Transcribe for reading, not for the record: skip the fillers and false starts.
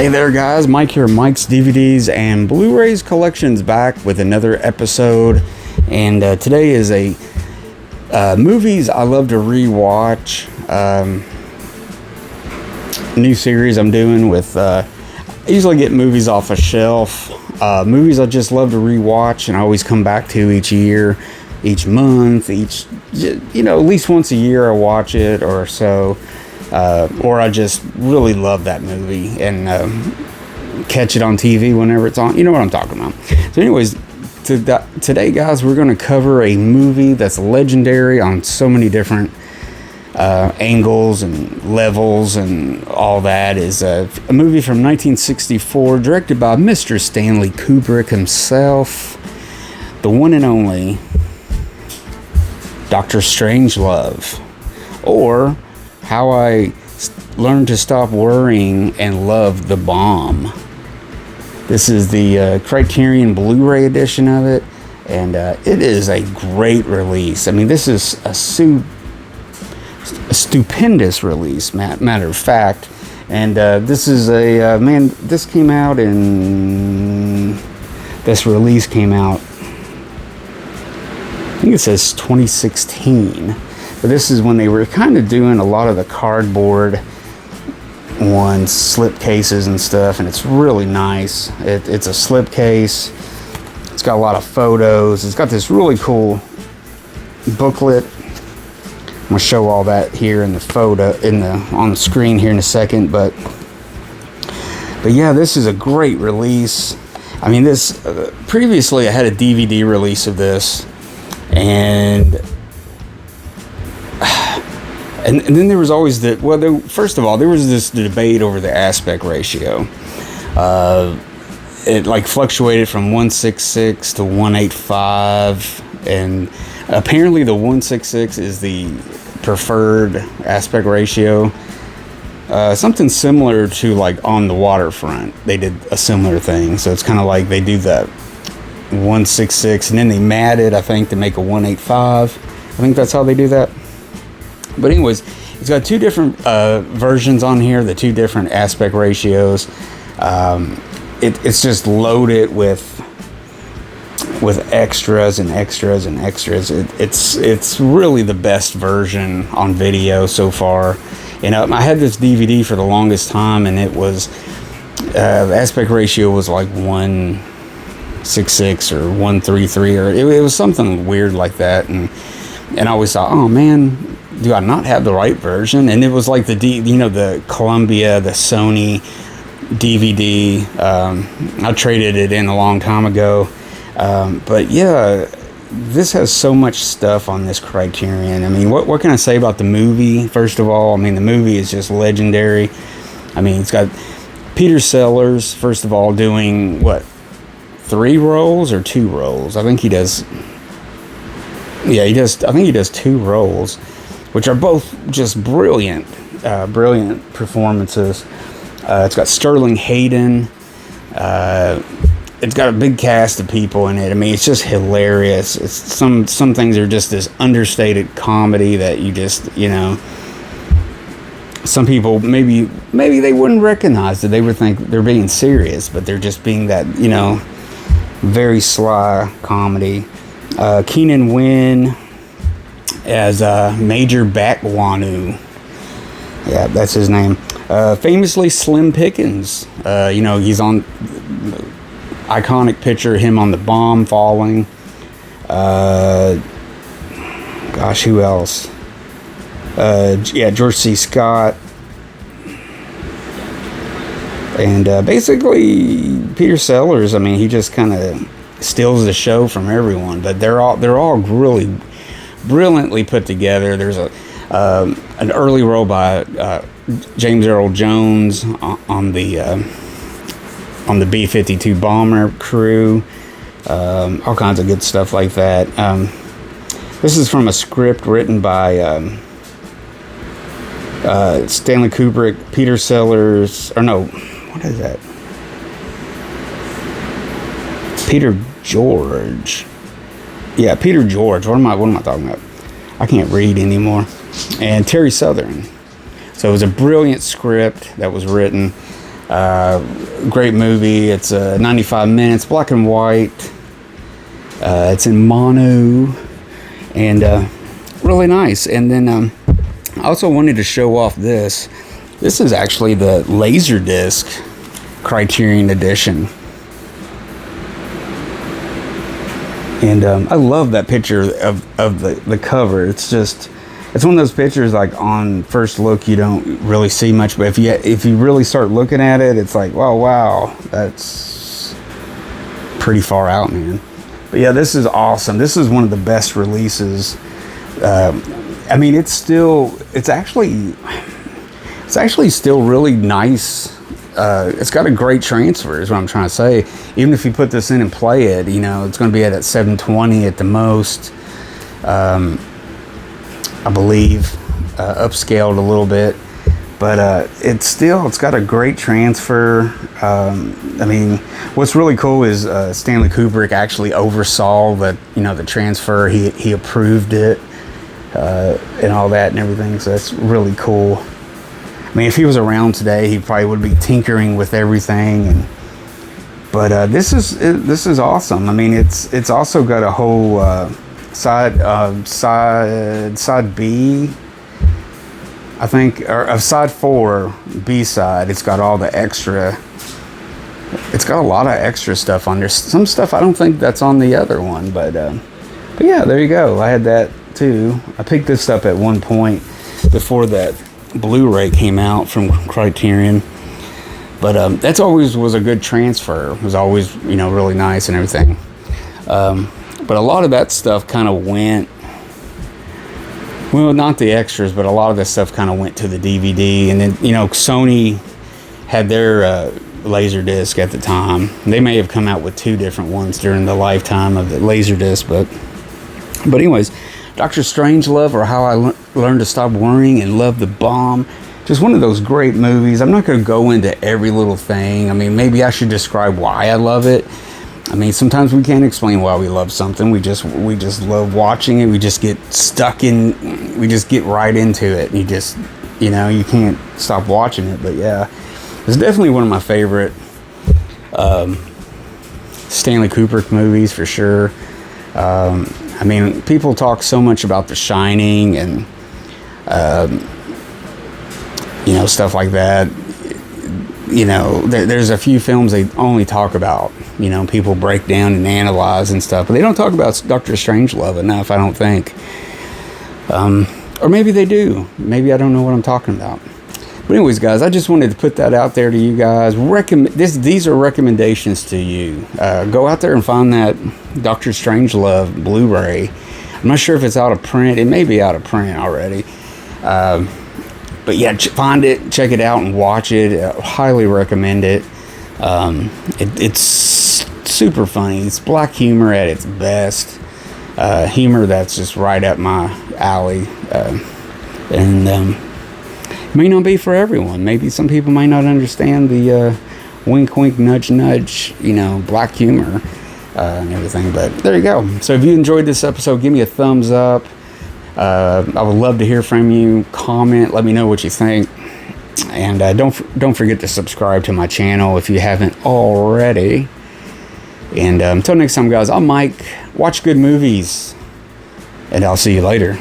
Hey there guys, Mike here, Mike's DVDs and Blu-rays Collections, back with another episode. And today is a movies I love to rewatch new series I'm doing with I usually get movies off a shelf, movies I just love to rewatch and I always come back to each year, each month, at least once a year I watch it or so. Or I just really love that movie and catch it on TV whenever it's on. You know what I'm talking about. So anyways, today, guys, we're going to cover a movie that's legendary on so many different angles and levels and all that. Is a movie from 1964 directed by Mr. Stanley Kubrick himself, the one and only Dr. Strangelove, or How I Learned to Stop Worrying and Love the Bomb. This is the Criterion Blu-ray edition of it, and it is a great release. I mean, this is a stupendous release, matter of fact. And this is this came out in... This release came out, I think it says 2016. But this is when they were kind of doing a lot of the cardboard ones, slip cases and stuff, and it's really nice. It's a slip case. It's got a lot of photos. It's got this really cool booklet. I'm gonna show all that here in the photo on the screen here in a second. But yeah, this is a great release. I mean, this previously I had a DVD release of this, and then there was always first of all, there was this debate over the aspect ratio. It like fluctuated from 166 to 185, and apparently the 166 is the preferred aspect ratio. Something similar to like On the Waterfront, they did a similar thing. So it's kind of like they do the 166 and then they mat it, I think, to make a 185. I think that's how they do that. But anyways, it's got two different versions on here, the two different aspect ratios. It's just loaded with extras and extras and extras. It's really the best version on video so far. And I had this DVD for the longest time, and it was the aspect ratio was like 166 or 133, or it was something weird like that. And I always thought, oh man, do I not have the right version? And it was like the Columbia, the Sony DVD. I traded it in a long time ago. But yeah, this has so much stuff on this Criterion. I mean, what can I say about the movie? First of all, I mean, the movie is just legendary. I mean, it's got Peter Sellers, first of all, doing what, 3 roles or 2 roles? I think he does. Yeah, he does. I think he does 2 roles, which are both just brilliant performances. It's got Sterling Hayden. It's got a big cast of people in it. I mean, it's just hilarious. It's some things are just this understated comedy that you just, some people maybe they wouldn't recognize it. They would think they're being serious, but they're just being that, very sly comedy. Keenan Wynn as Major Bakwanu. Yeah, that's his name. Famously Slim Pickens. He's on iconic picture of him on the bomb falling. Gosh, who else? George C. Scott. And basically Peter Sellers, I mean, he just kind of steals the show from everyone, but they're all really brilliantly put together. There's an early role by James Earl Jones on the B-52 bomber crew. All kinds of good stuff like that. This is from a script written by Stanley Kubrick, Peter Sellers, or no, what is that? Peter George. Yeah, Peter George. What am I talking about? I can't read anymore. And Terry Southern. So it was a brilliant script that was written. Great movie. It's 95 minutes, black and white. It's in mono, and really nice. And then I also wanted to show off this. This is actually the Laserdisc Criterion edition. And I love that picture of the cover. It's one of those pictures, like, on first look you don't really see much, but if you really start looking at it, it's like, wow, that's pretty far out, man. But yeah, this is awesome. This is one of the best releases. I mean, it's actually still really nice. It's got a great transfer, is what I'm trying to say. Even if you put this in and play it, you know, it's going to be at 720 at the most. I believe upscaled a little bit, but it's got a great transfer. I mean, what's really cool is Stanley Kubrick actually oversaw the transfer. He approved it and all that and everything. So that's really cool. I mean, if he was around today, he probably would be tinkering with everything. But this is awesome. I mean, it's also got a whole side B, I think, or of side 4 B side. It's got all the extra. It's got a lot of extra stuff on there. Some stuff I don't think that's on the other one, but yeah, there you go. I had that too. I picked this up at one point before that Blu-ray came out from Criterion, but that's always was a good transfer. It was always, you know, really nice and everything. But a lot of that stuff kind of went, well, not the extras, but a lot of this stuff kind of went to the DVD. And then, you know, Sony had their Laserdisc at the time. They may have come out with 2 different ones during the lifetime of the Laserdisc, but anyways, Dr. Strangelove, or How I Learned to Stop Worrying and Love the Bomb. Just one of those great movies. I'm not going to go into every little thing. I mean, maybe I should describe why I love it. I mean, sometimes we can't explain why we love something. We just love watching it. We just get stuck in. We just get right into it. And you know, you can't stop watching it. But yeah, it's definitely one of my favorite Stanley Kubrick movies for sure. I mean, people talk so much about The Shining and, you know, stuff like that. You know, there's a few films they only talk about, you know, people break down and analyze and stuff, but they don't talk about Dr. Strangelove enough, I don't think. Or maybe they do. Maybe I don't know what I'm talking about. But anyways, guys, I just wanted to put that out there to you guys. These are recommendations to you. Go out there and find that Dr. Strangelove Blu-ray. I'm not sure if it's out of print. It may be out of print already. But yeah, find it, check it out, and watch it. I highly recommend it. It's super funny. It's black humor at its best. Humor that's just right up my alley. And it may not be for everyone. Maybe some people may not understand the wink, wink, nudge, nudge, you know, black humor and everything. But there you go. So if you enjoyed this episode, give me a thumbs up. I would love to hear from you. Comment, let me know what you think, and don't forget to subscribe to my channel if you haven't already. And until next time, guys, I'm Mike. Watch good movies, and I'll see you later.